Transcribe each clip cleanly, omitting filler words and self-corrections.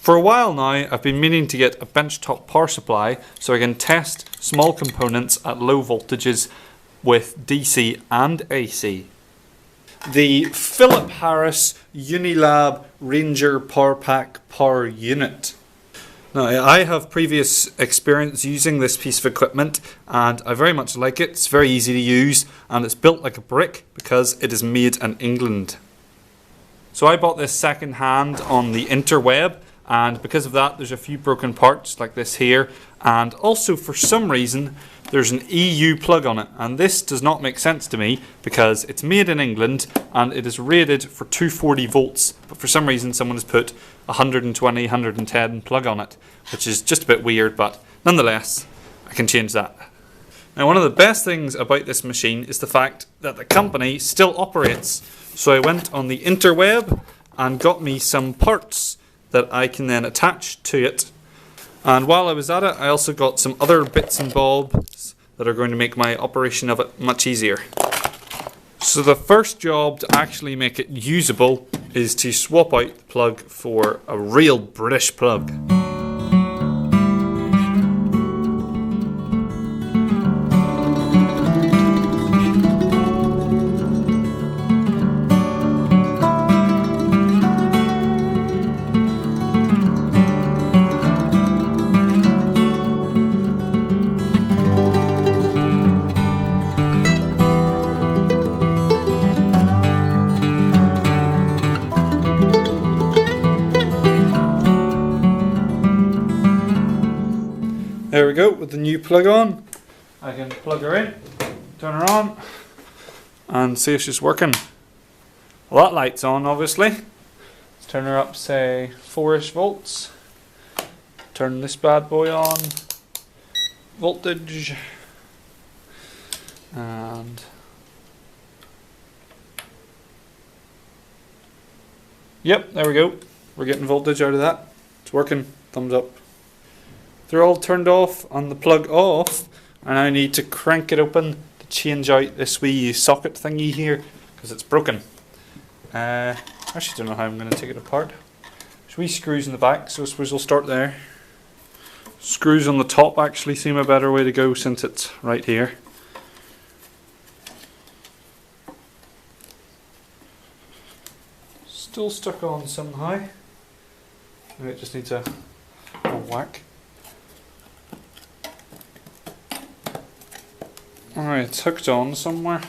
For a while now, I've been meaning to get a benchtop power supply so I can test small components at low voltages with DC and AC. The Philip Harris Unilab Ranger Power Pack Power Unit. Now, I have previous experience using this piece of equipment and I very much like it. It's very easy to use and it's built like a brick because it is made in England. So I bought this second hand on the interweb, and because of that there's a few broken parts like this here, and also for some reason there's an EU plug on it, and this does not make sense to me because it's made in England and it is rated for 240 volts, but for some reason someone has put 120, 110 plug on it, which is just a bit weird, but nonetheless I can change that. Now, one of the best things about this machine is the fact that the company still operates. So I went on the interweb and got me some parts that I can then attach to it. And while I was at it, I also got some other bits and bobs that are going to make my operation of it much easier. So the first job to actually make it usable is to swap out the plug for a real British plug. There we go, with the new plug on. I can plug her in, turn her on, and see if she's working. Well, that light's on, obviously. Let's turn her up, say, 4-ish volts. Turn this bad boy on. Voltage. And... yep, there we go. We're getting voltage out of that. It's working. Thumbs up. They're all turned off on the plug off, and I need to crank it open to change out this wee socket thingy here because it's broken. Actually don't know how I'm going to take it apart. There's wee screws in the back, so I suppose we'll start there. Screws on the top actually seem a better way to go since it's right here. Still stuck on somehow. Maybe it just needs a whack. Alright, it's hooked on somewhere.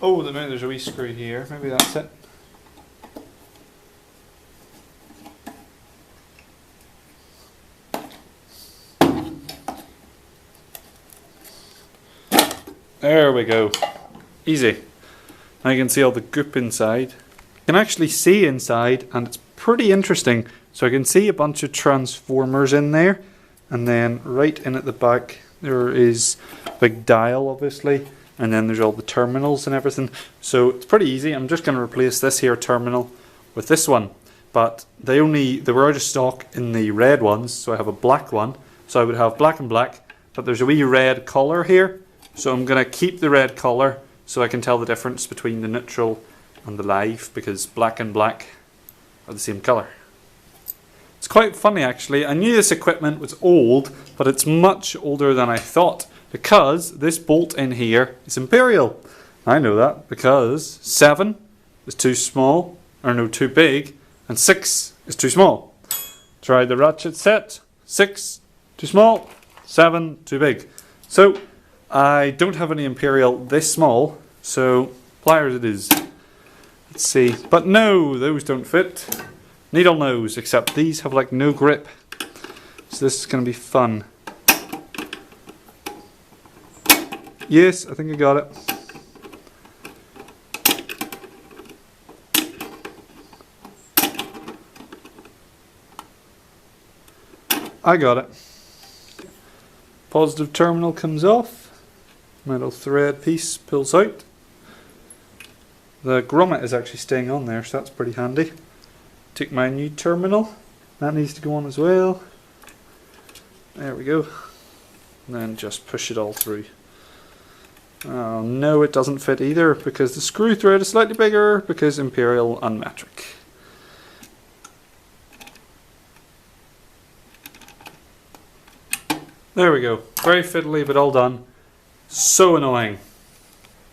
Oh, there's a wee screw here. Maybe that's it. There we go. Easy. Now you can see all the goop inside. You can actually see inside, and it's pretty interesting. So I can see a bunch of transformers in there, and then right in at the back there is a big dial, obviously, and then there's all the terminals and everything. So it's pretty easy. I'm just going to replace this here terminal with this one, but they were out of stock in the red ones, so I have a black one. So I would have black and black, but there's a wee red collar here, so I'm going to keep the red collar so I can tell the difference between the neutral and the live, because black and black are the same color. It's quite funny actually. I knew this equipment was old, but it's much older than I thought, because this bolt in here is Imperial. I know that because 7 is too small, or no, too big, and 6 is too small. Try the ratchet set. 6 too small, 7 too big. So I don't have any Imperial this small, so pliers it is. Let's see. But no, those don't fit. Needle nose, except these have like no grip. So this is going to be fun. Yes, I think I got it. I got it. Positive terminal comes off. Metal thread piece pulls out. The grommet is actually staying on there, so that's pretty handy. Take my new terminal. That needs to go on as well. There we go. And then just push it all through. Oh no, it doesn't fit either because the screw thread is slightly bigger because Imperial and metric. There we go. Very fiddly, but all done. So annoying.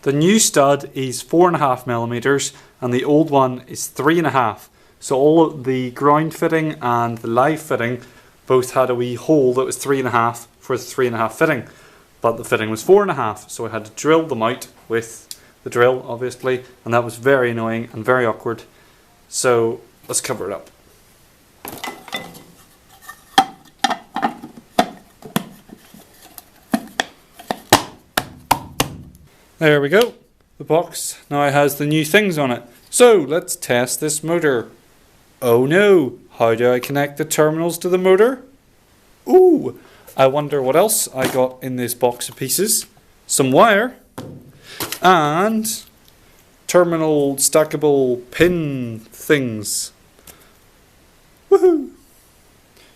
The new stud is 4.5mm and the old one is 3.5. So all of the ground fitting and the live fitting both had a wee hole that was 3.5 for the 3.5 fitting. But the fitting was 4.5, so I had to drill them out with the drill, obviously, and that was very annoying and very awkward. So let's cover it up. There we go. The box now has the new things on it. So let's test this motor. Oh no, how do I connect the terminals to the motor? Ooh, I wonder what else I got in this box of pieces. Some wire and terminal stackable pin things. Woohoo!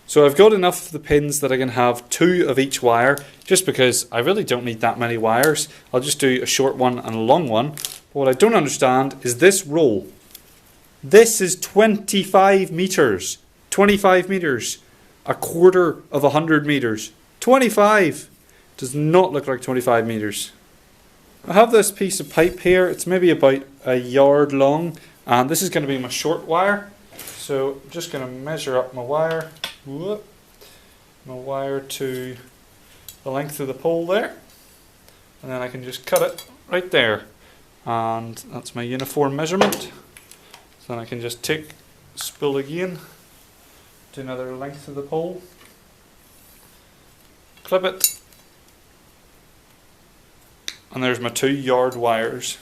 So I've got enough of the pins that I can have 2 of each wire, just because I really don't need that many wires. I'll just do a short one and a long one. But what I don't understand is this roll. This is 25 meters. 25 meters. A quarter of 100 meters. 25! Does not look like 25 meters. I have this piece of pipe here. It's maybe about a yard long, and this is going to be my short wire. So I'm just going to measure up my wire. Whoop. My wire to the length of the pole there, and then I can just cut it right there, and that's my uniform measurement. So then I can just take spool again to another length of the pole, clip it, and there's my 2-yard wires.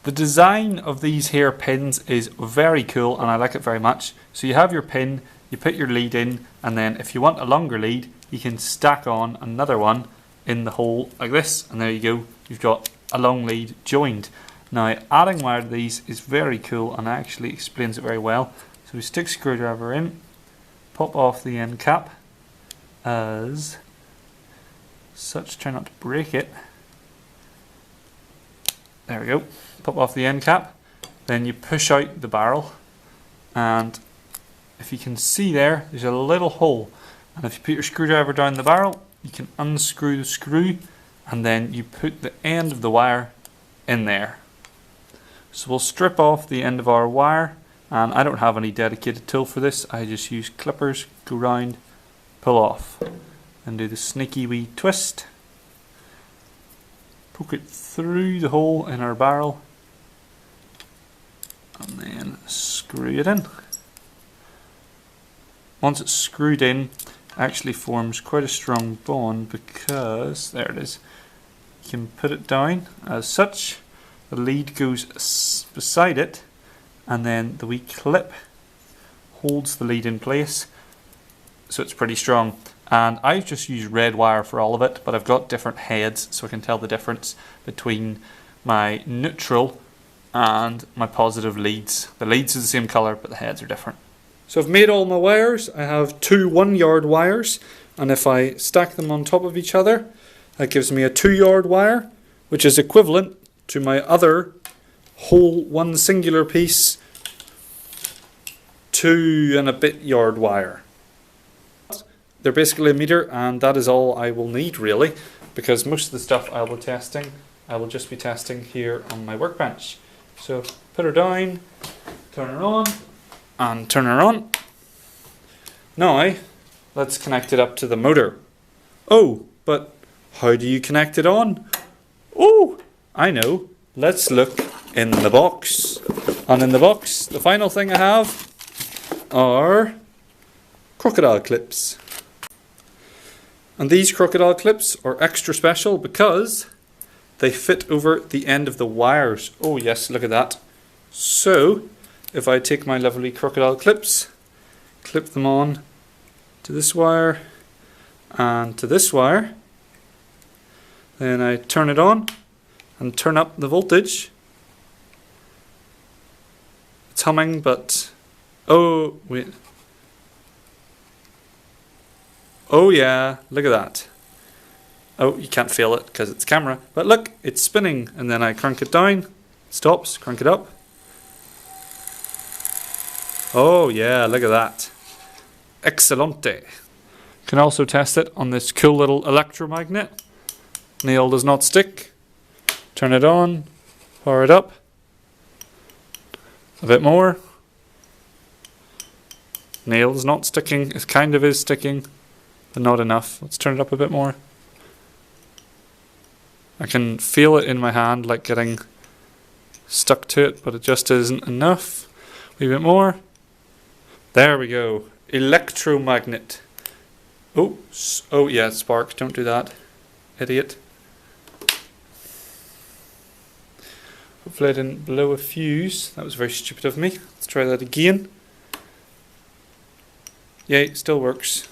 The design of these here pins is very cool and I like it very much. So you have your pin, you put your lead in, and then if you want a longer lead you can stack on another one in the hole like this, and there you go, you've got a long lead joined. Now adding wire to these is very cool and actually explains it very well. So we stick screwdriver in, pop off the end cap as such, try not to break it. There we go, pop off the end cap, then you push out the barrel, and if you can see there's a little hole, and if you put your screwdriver down the barrel you can unscrew the screw, and then you put the end of the wire in there. So we'll strip off the end of our wire, and I don't have any dedicated tool for this, I just use clippers, go round, pull off, and do the sneaky wee twist. Poke it through the hole in our barrel and then screw it in. Once it's screwed in, it actually forms quite a strong bond because, there it is, you can put it down as such, the lead goes beside it, and then the wee clip holds the lead in place, so it's pretty strong. And I've just used red wire for all of it, but I've got different heads so I can tell the difference between my neutral and my positive leads. The leads are the same colour but the heads are different. So I've made all my wires. I have 2 1-yard wires, and if I stack them on top of each other that gives me a 2-yard wire, which is equivalent to my other whole one singular piece 2 and a bit yard wire. They're basically a meter, and that is all I will need really, because most of the stuff I will just be testing here on my workbench. So put her down, turn her on, and turn her on. Now let's connect it up to the motor. Oh, but how do you connect it on? Oh, I know. Let's look in the box. And in the box, the final thing I have are crocodile clips. And these crocodile clips are extra special because they fit over the end of the wires. Oh yes, look at that. So if I take my lovely crocodile clips, clip them on to this wire and to this wire, then I turn it on and turn up the voltage. It's humming, but oh wait. Oh yeah, look at that. Oh, you can't feel it because it's camera, but look, it's spinning, and then I crank it down, stops, crank it up. Oh yeah, look at that. Excellente. Can also test it on this cool little electromagnet. Nail does not stick. Turn it on, power it up. A bit more. Nail is not sticking. It kind of is sticking, but not enough. Let's turn it up a bit more. I can feel it in my hand, like getting stuck to it, but it just isn't enough. A wee bit more. There we go. Electromagnet. Oh yeah, spark. Don't do that, idiot. Hopefully I didn't blow a fuse. That was very stupid of me. Let's try that again. Yay, it still works.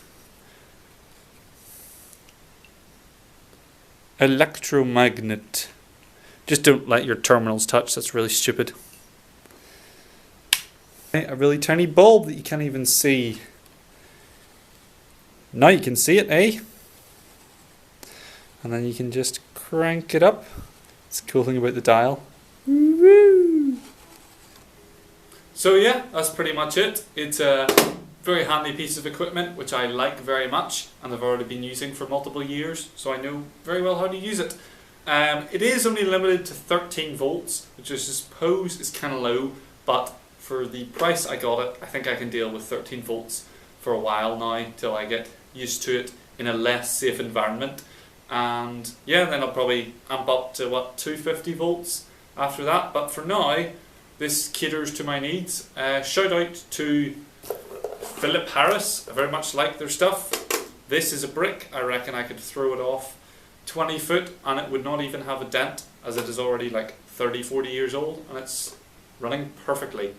Electromagnet. Just don't let your terminals touch, that's really stupid. Okay, a really tiny bulb that you can't even see. Now you can see it, eh? And then you can just crank it up. It's the cool thing about the dial. Woo! So yeah, that's pretty much it. It's a very handy piece of equipment which I like very much and I've already been using for multiple years, so I know very well how to use it. It is only limited to 13 volts, which I suppose is kind of low, but for the price I got it, I think I can deal with 13 volts for a while now till I get used to it in a less safe environment. And yeah, then I'll probably amp up to what, 250 volts after that, but for now this caters to my needs. Shout out to Philip Harris, I very much like their stuff. This is a brick, I reckon I could throw it off 20 foot and it would not even have a dent, as it is already like 30-40 years old and it's running perfectly.